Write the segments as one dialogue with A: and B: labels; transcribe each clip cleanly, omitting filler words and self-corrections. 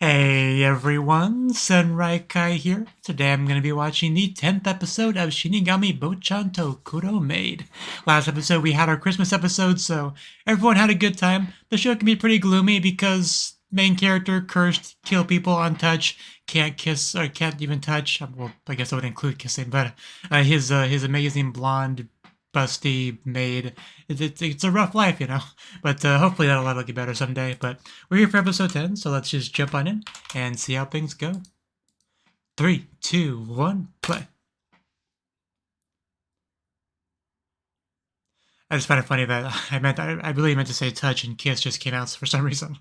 A: Hey everyone, Yōkai here. Today I'm going to be watching the 10th episode of Shinigami Bocchan to Kuro Maid. Last episode we had our Christmas episode, so everyone had a good time. The show can be pretty gloomy because main character cursed, kill people, untouch, can't kiss or can't even touch. Well, I guess I would include kissing, but his amazing blonde busty maid. It's a rough life, but hopefully that'll get better someday. But we're here for episode 10, so let's just jump on in and see how things go. 3, 2, 1, play. I just find it funny that I really meant to say touch and kiss just came out for some reason.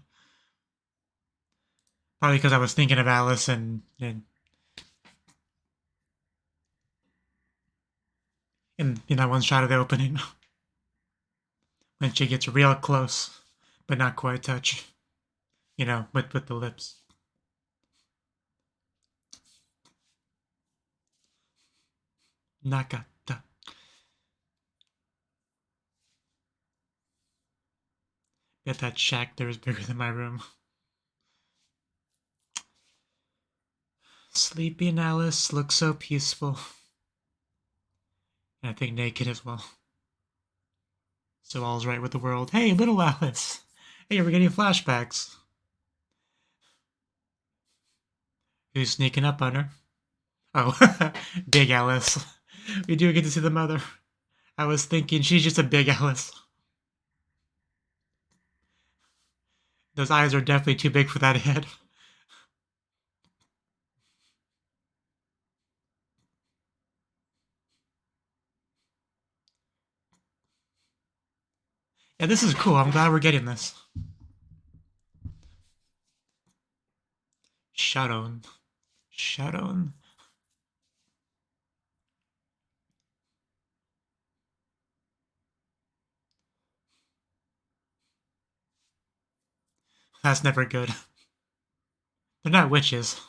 A: Probably because I was thinking of Alice and in that one shot of the opening when she gets real close, but not quite touch, with the lips. Nakata. Bet that shack there is bigger than my room. Sleeping Alice looks so peaceful. And I think naked as well. So all's right with the world. Hey, little Alice. Hey, we're getting flashbacks. Who's sneaking up on her? Oh, big Alice. We do get to see the mother. I was thinking she's just a big Alice. Those eyes are definitely too big for that head. Yeah, this is cool. I'm glad we're getting this. Shadow. That's never good. They're not witches.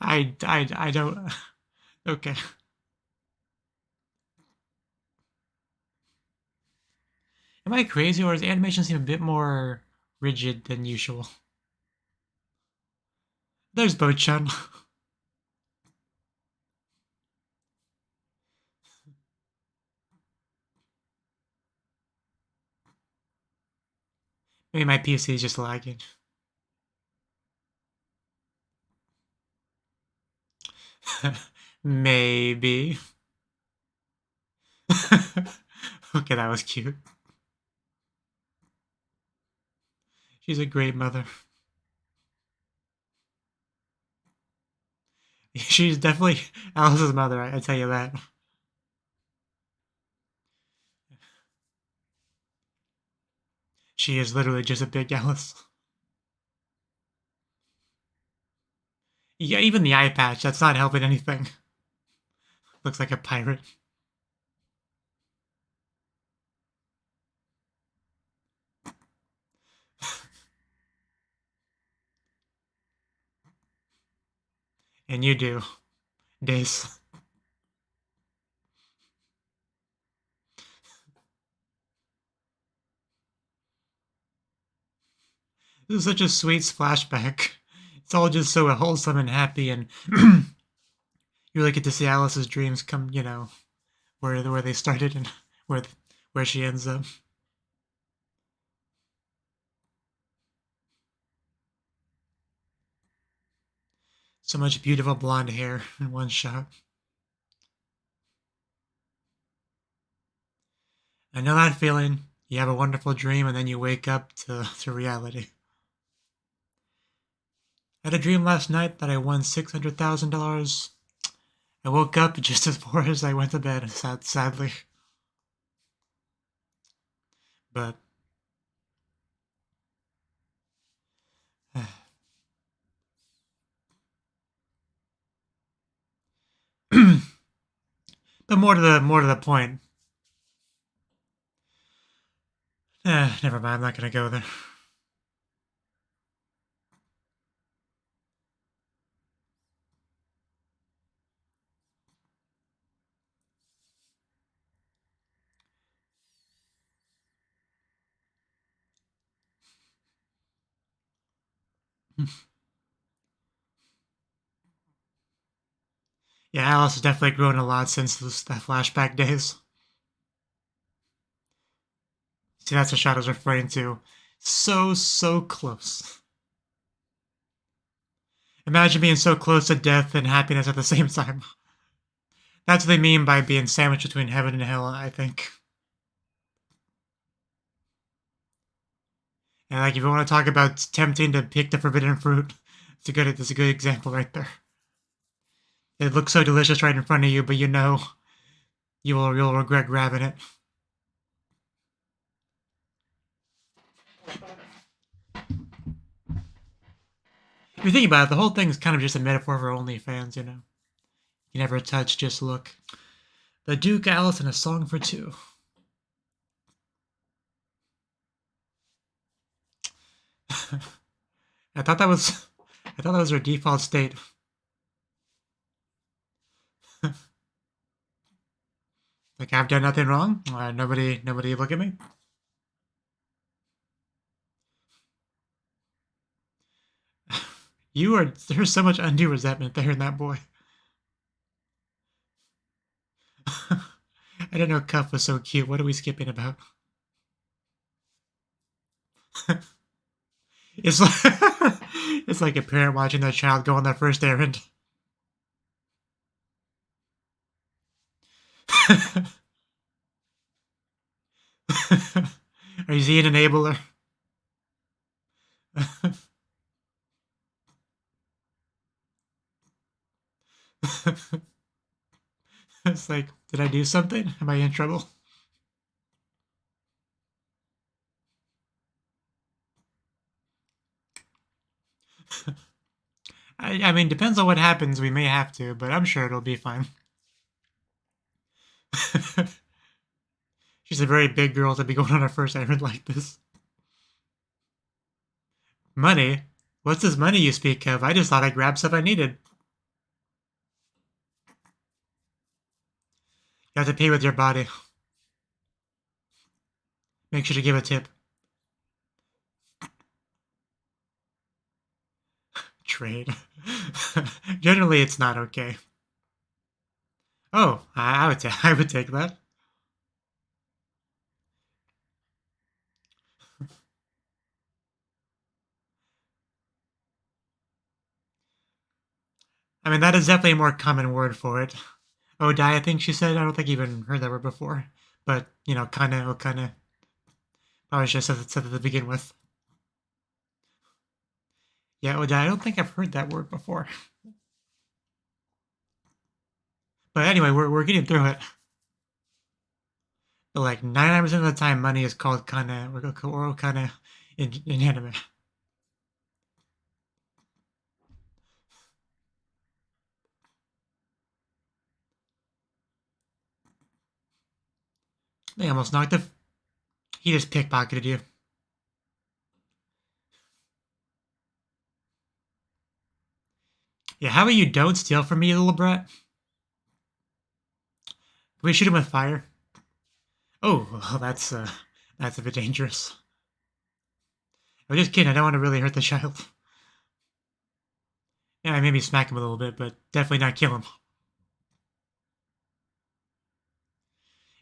A: I don't. Okay. Am I crazy, or does the animation seem a bit more rigid than usual? There's Bocchan. Maybe my PC is just lagging. Maybe. Okay, that was cute. She's a great mother. She's definitely Alice's mother, I tell you that. She is literally just a big Alice. Yeah, even the eye patch, that's not helping anything. Looks like a pirate. And you do. Days. This is such a sweet flashback. It's all just so wholesome and happy, and you really get to see Alice's dreams come, where they started and where she ends up. So much beautiful blonde hair in one shot. I know that feeling. You have a wonderful dream and then you wake up to reality. I had a dream last night that I won $600,000. I woke up just as poor as I went to bed, sadly. But but more to the point. Never mind, I'm not gonna go there. Yeah, Alice has definitely grown a lot since the flashback days. See, that's what Shadow's referring to. So close. Imagine being so close to death and happiness at the same time. That's what they mean by being sandwiched between heaven and hell, I think. And like, if you want to talk about tempting to pick the forbidden fruit, it's a good example right there. It looks so delicious right in front of you, but you know you'll regret grabbing it. If you think about it, the whole thing is kind of just a metaphor for OnlyFans, you know. You never touch, just look. The Duke, Alice, and a Song for Two. I thought that was her default state. Like, I've done nothing wrong. Nobody look at me. There's so much undue resentment there in that boy. I didn't know Cuff was so cute. What are we skipping about? It's like it's like a parent watching their child go on their first errand. Is he an enabler? It's like, did I do something? Am I in trouble? I mean, depends on what happens. We may have to, but I'm sure it'll be fine. She's a very big girl to be going on her first errand like this. Money? What's this money you speak of? I just thought I grabbed stuff I needed. You have to pay with your body. Make sure to give a tip. Trade. Generally, it's not okay. Oh, I would take that. I mean, that is definitely a more common word for it. Odai, I think she said. I don't think I even heard that word before. But, you know, kinda. Probably should have said it to begin with. Yeah, Odai, I don't think I've heard that word before. But anyway, we're getting through it. But like 99% of the time, money is called kinda, or kinda in anime. They almost knocked the. He just pickpocketed you. Yeah, how about you don't steal from me, little brat? Can we shoot him with fire? Oh, well, that's a bit dangerous. I'm just kidding. I don't want to really hurt the child. Yeah, maybe smack him a little bit, but definitely not kill him.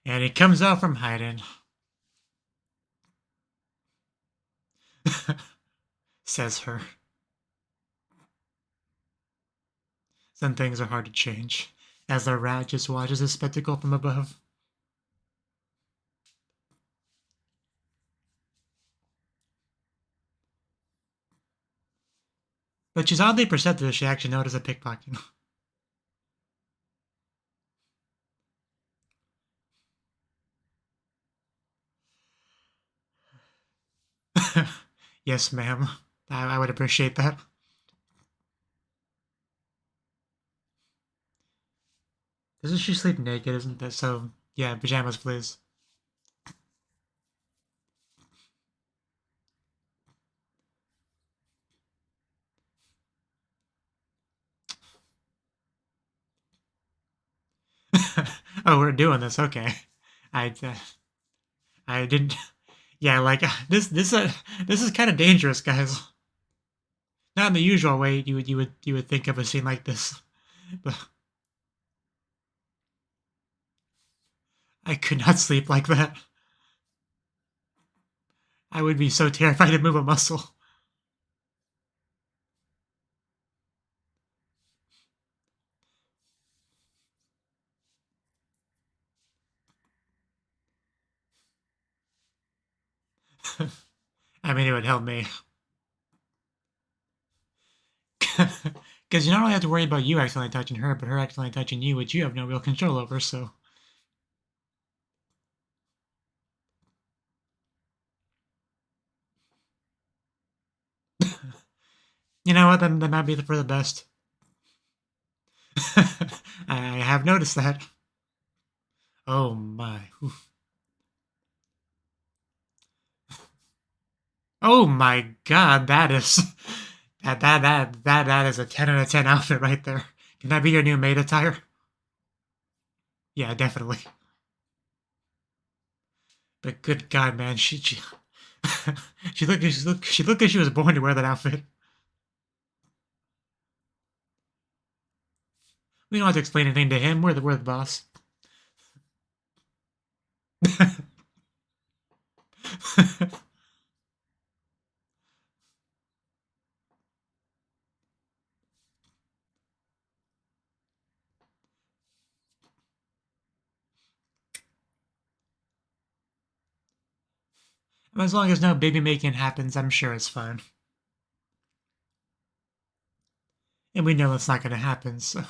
A: And he comes out from hiding. Says her. Some things are hard to change, as the rat just watches the spectacle from above. But she's oddly perceptive if she actually notices a pickpocket. Yes, ma'am. I would appreciate that. Doesn't she sleep naked, isn't that so? Yeah, pajamas, please. Oh, we're doing this. Okay. I I didn't. Yeah, like this is kind of dangerous, guys. Not in the usual way you would think of a scene like this, but I could not sleep like that. I would be so terrified to move a muscle. I mean, it would help me. Because you not only have to worry about you accidentally touching her, but her accidentally touching you, which you have no real control over, so. You know what? Then that might be for the best. I have noticed that. Oh my. Oof. Oh my god, that is that is a 10 out of 10 outfit right there. Can that be your new maid attire? Yeah, definitely. But good god, man, she she looked like she was born to wear that outfit. We don't have to explain anything to him. We're the boss. As long as no baby making happens, I'm sure it's fine. And we know that's not going to happen, so.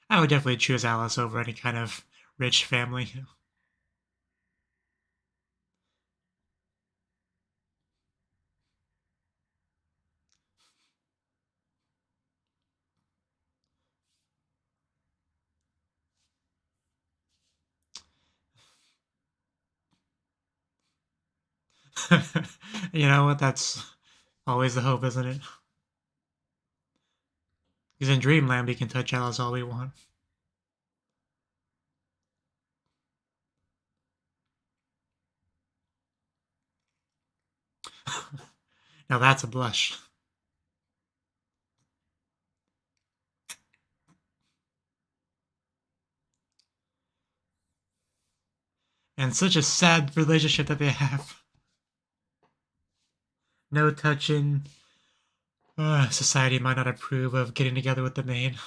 A: I would definitely choose Alice over any kind of rich family. You know what? That's always the hope, isn't it? Because in Dreamland, we can touch Alice all we want. Now that's a blush. And such a sad relationship that they have. No touching. Society might not approve of getting together with the maid.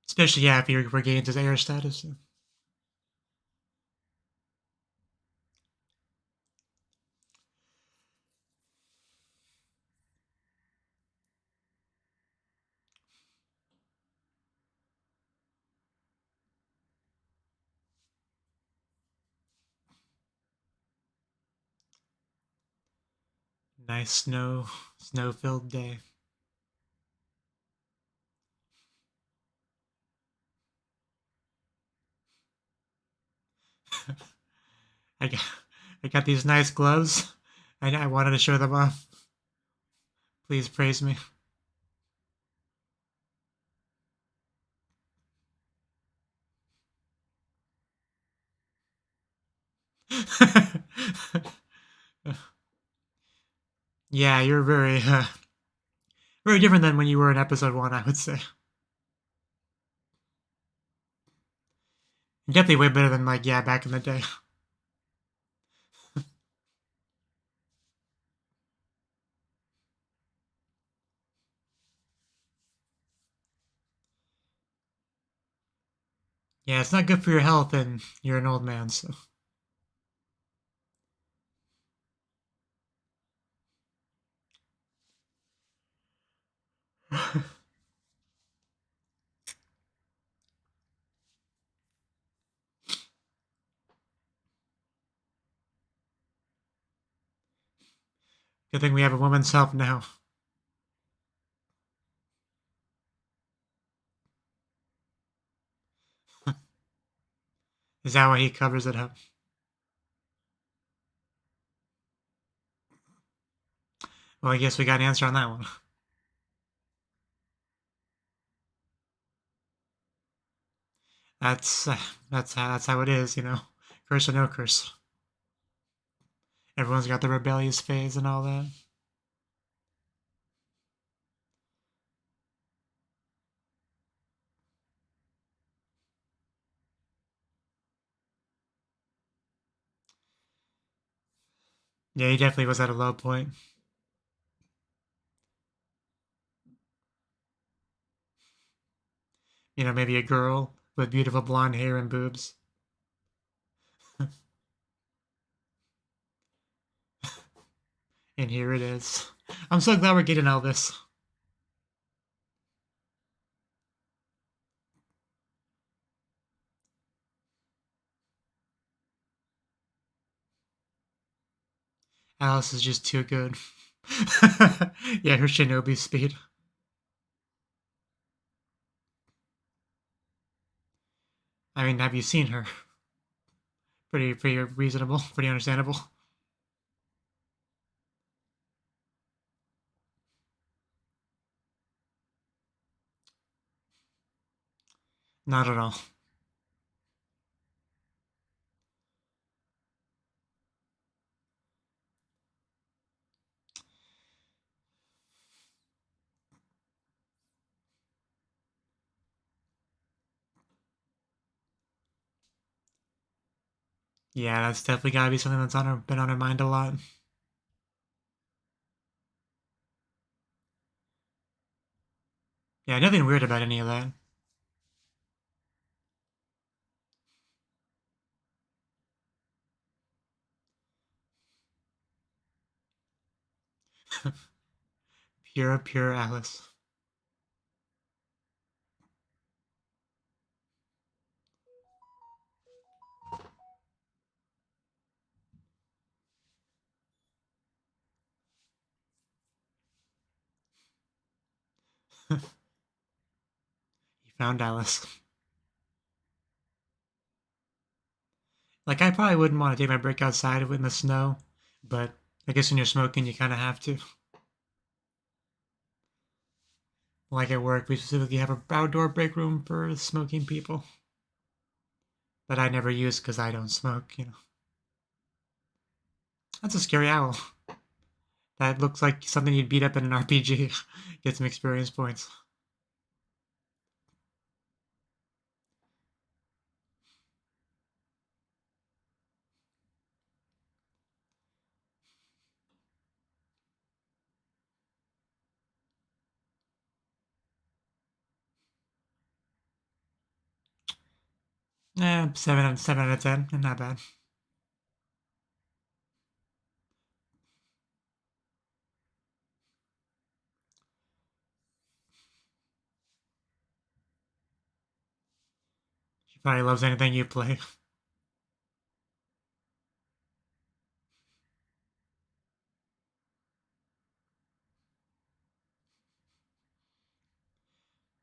A: Especially, yeah, if he regains his heir status. Nice snow-filled day. I got, I got these nice gloves. I wanted to show them off. Please praise me. Yeah, you're very different than when you were in episode 1, I would say. Definitely way better than, like, yeah, back in the day. Yeah, it's not good for your health, and you're an old man, so. Good thing we have a woman's help now. Is that why he covers it up? Well, I guess we got an answer on that one. That's that's how it is, you know. Curse or no curse. Everyone's got the rebellious phase and all that. Yeah, he definitely was at a low point. You know, maybe a girl with beautiful blonde hair and boobs. And here it is. I'm so glad we're getting all this. Alice is just too good. Yeah, her shinobi speed. I mean, have you seen her? Pretty reasonable, pretty understandable. Not at all. Yeah, that's definitely gotta be something that's been on her mind a lot. Yeah, nothing weird about any of that. Pure Alice. He found Alice. Like, I probably wouldn't want to take my break outside in the snow, but I guess when you're smoking, you kind of have to. Like at work, we specifically have an outdoor break room for smoking people, but I never use because I don't smoke, you know. That's a scary owl. That looks like something you'd beat up in an RPG. Get some experience points. Seven out of 10. Not bad. She probably loves anything you play.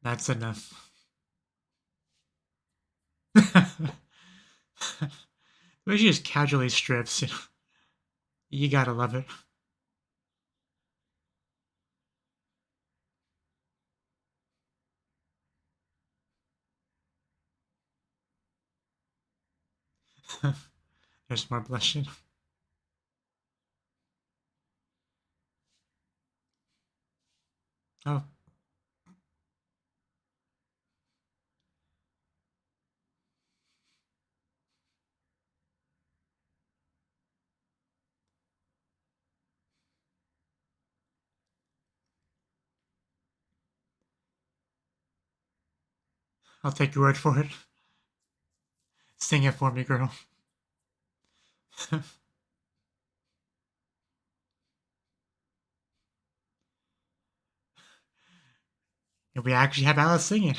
A: That's enough. The way she just casually strips, you gotta love it. There's more blushing. Oh, I'll take your word for it. Sing it for me, girl. And we actually have Alice singing.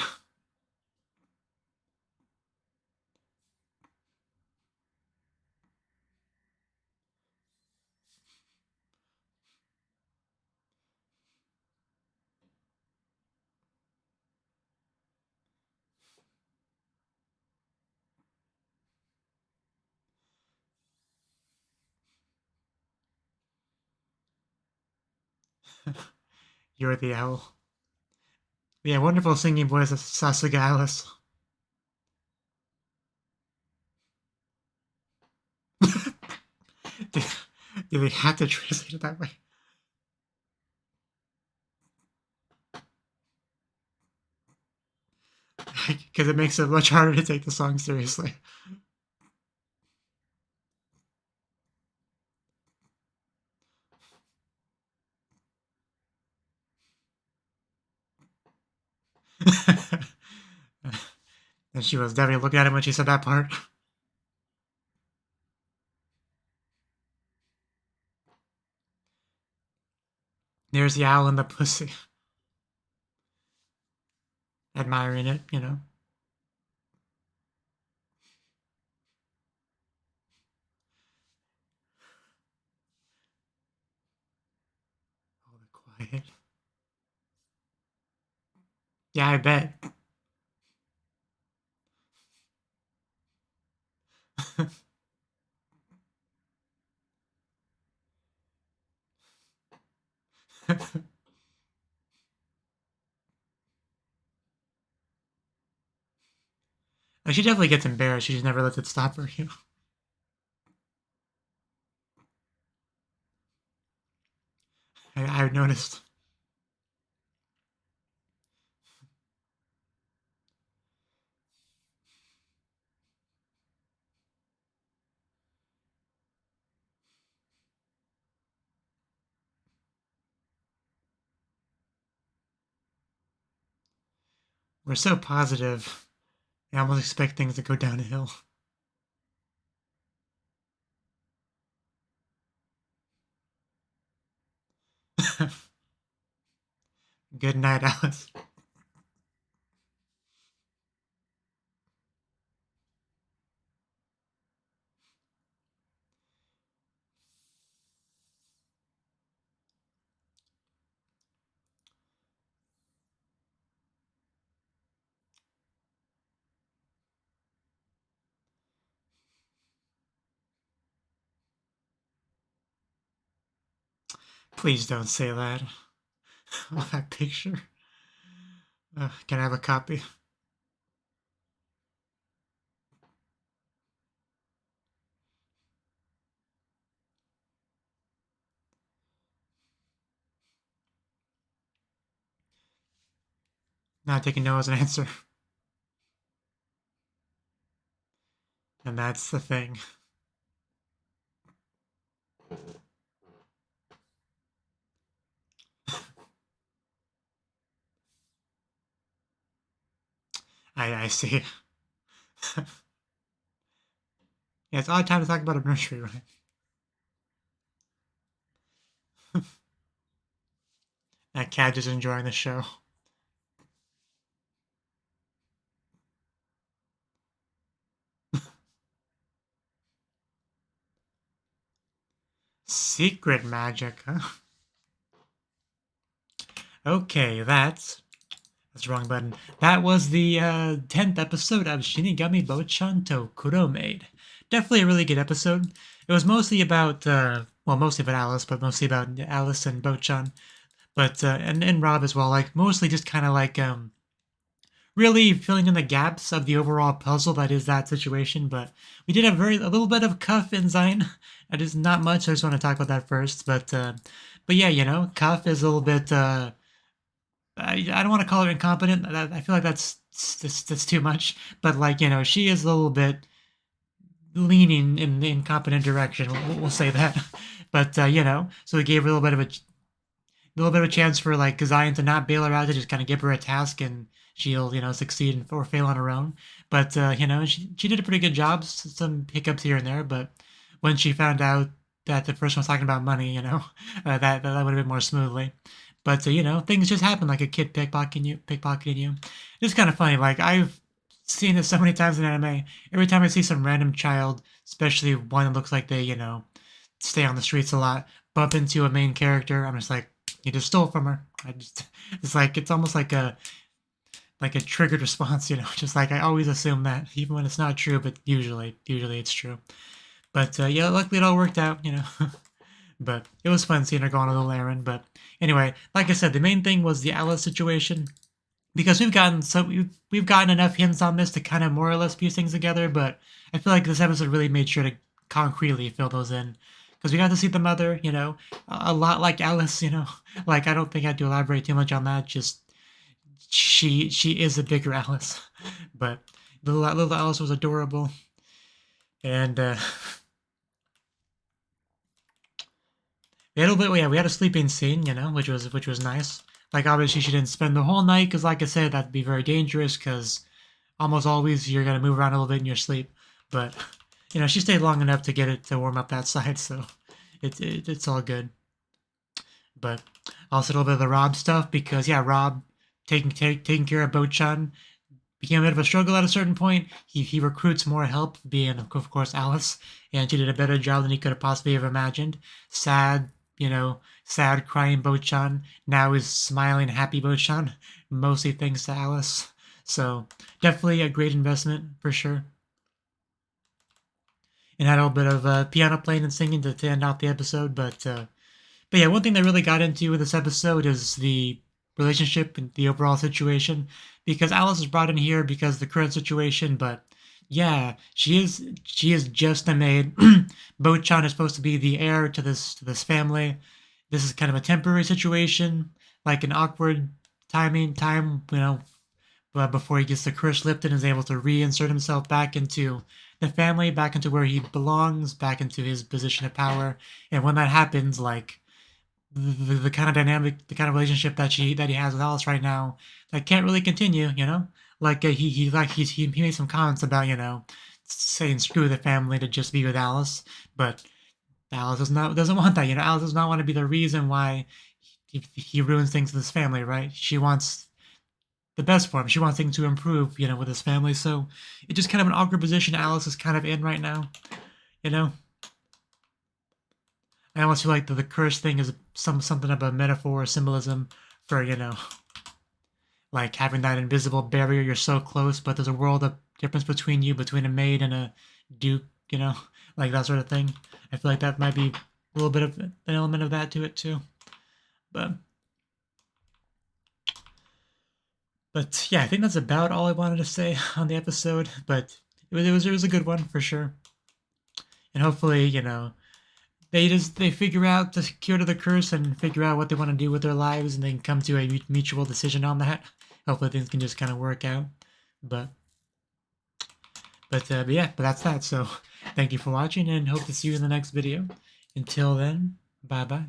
A: You're the owl. Yeah, wonderful singing voice of Sasuga Alice. do, do they have to translate it that way? Because it makes it much harder to take the song seriously. And she was definitely looking at him when she said that part. There's the owl and the pussy. Admiring it, you know. All the quiet. Yeah, I bet. She definitely gets embarrassed. She just never lets it stop her, you know. I noticed. We're so positive. I almost expect things to go downhill. Good night, Alice. Please don't say that. Oh, that picture. Can I have a copy? Not taking no as an answer. And that's the thing. I see. Yeah, it's odd time to talk about a nursery, right? That cat is enjoying the show. Secret magic, huh? Okay, that's the wrong button. That was the 10th episode of Shinigami Bocchan to Kuro Maid. Definitely a really good episode. It was mostly about, well, mostly about Alice, but mostly about Alice and Bocchan. But, and Rob as well. Like, mostly just kind of like, really filling in the gaps of the overall puzzle that is that situation. But we did have a little bit of Cuff and Zine. That is not much. I just want to talk about that first. But yeah, you know, Cuff is a little bit. I don't want to call her incompetent. I feel like that's too much. But like, you know, she is a little bit leaning in the incompetent direction. We'll say that. But you know, so we gave her a little bit of a. little bit of a chance for like Zion to not bail her out, to just kind of give her a task and she'll, succeed or fail on her own. But she did a pretty good job. Some hiccups here and there, but when she found out that the person was talking about money, that would have been more smoothly. But things just happen, like a kid pickpocketing you. It's kind of funny. Like I've seen this so many times in anime. Every time I see some random child, especially one that looks like they, stay on the streets a lot, bump into a main character, I'm just like, you just stole from her. It's almost like a triggered response, just like I always assume that, even when it's not true, but usually it's true. But yeah, luckily it all worked out, But it was fun seeing her go on a little errand. But anyway, like I said, the main thing was the Alice situation, because we've gotten enough hints on this to kind of more or less piece things together. But I feel like this episode really made sure to concretely fill those in, because we got to see the mother, a lot like Alice, like I don't think I had to elaborate too much on that. Just she is a bigger Alice, but little Alice was adorable, and we had a sleeping scene, which was nice. Like obviously she didn't spend the whole night, because like I said, that'd be very dangerous, because almost always you're gonna move around a little bit in your sleep. But she stayed long enough to get it to warm up that side, so it's all good. But also a little bit of the Rob stuff, because yeah, Rob taking care of Bocchan became a bit of a struggle at a certain point. He recruits more help, being of course Alice, and she did a better job than he could have possibly have imagined. Sad crying Bocchan now is smiling, happy Bocchan, mostly thanks to Alice. So definitely a great investment for sure. And had a little bit of piano playing and singing to end out the episode, but yeah, one thing that really got into with this episode is the relationship and the overall situation, because Alice is brought in here because of the current situation, but yeah, she is just a maid. Bocchan is supposed to be the heir to this family. This is kind of a temporary situation, like an awkward time, before he gets the curse lifted and is able to reinsert himself back into the family, back into where he belongs, back into his position of power. And when that happens, like the kind of dynamic, the kind of relationship that he has with Alice right now, that can't really continue, Like he made some comments about saying screw the family to just be with Alice, but Alice doesn't want that. Alice does not want to be the reason why he ruins things with his family, right? She wants the best for him. She wants things to improve, with his family. So it's just kind of an awkward position Alice is kind of in right now, I almost feel like the curse thing is something of a metaphor or symbolism for, like having that invisible barrier. You're so close, but there's a world of difference between you, between a maid and a duke, like that sort of thing. I feel like that might be a little bit of an element of that to it too. But yeah, I think that's about all I wanted to say on the episode. But it was a good one for sure. And hopefully, they figure out the cure to the curse and figure out what they want to do with their lives, and then come to a mutual decision on that. Hopefully things can just kind of work out. But yeah, but that's that. So thank you for watching, and hope to see you in the next video. Until then, bye bye.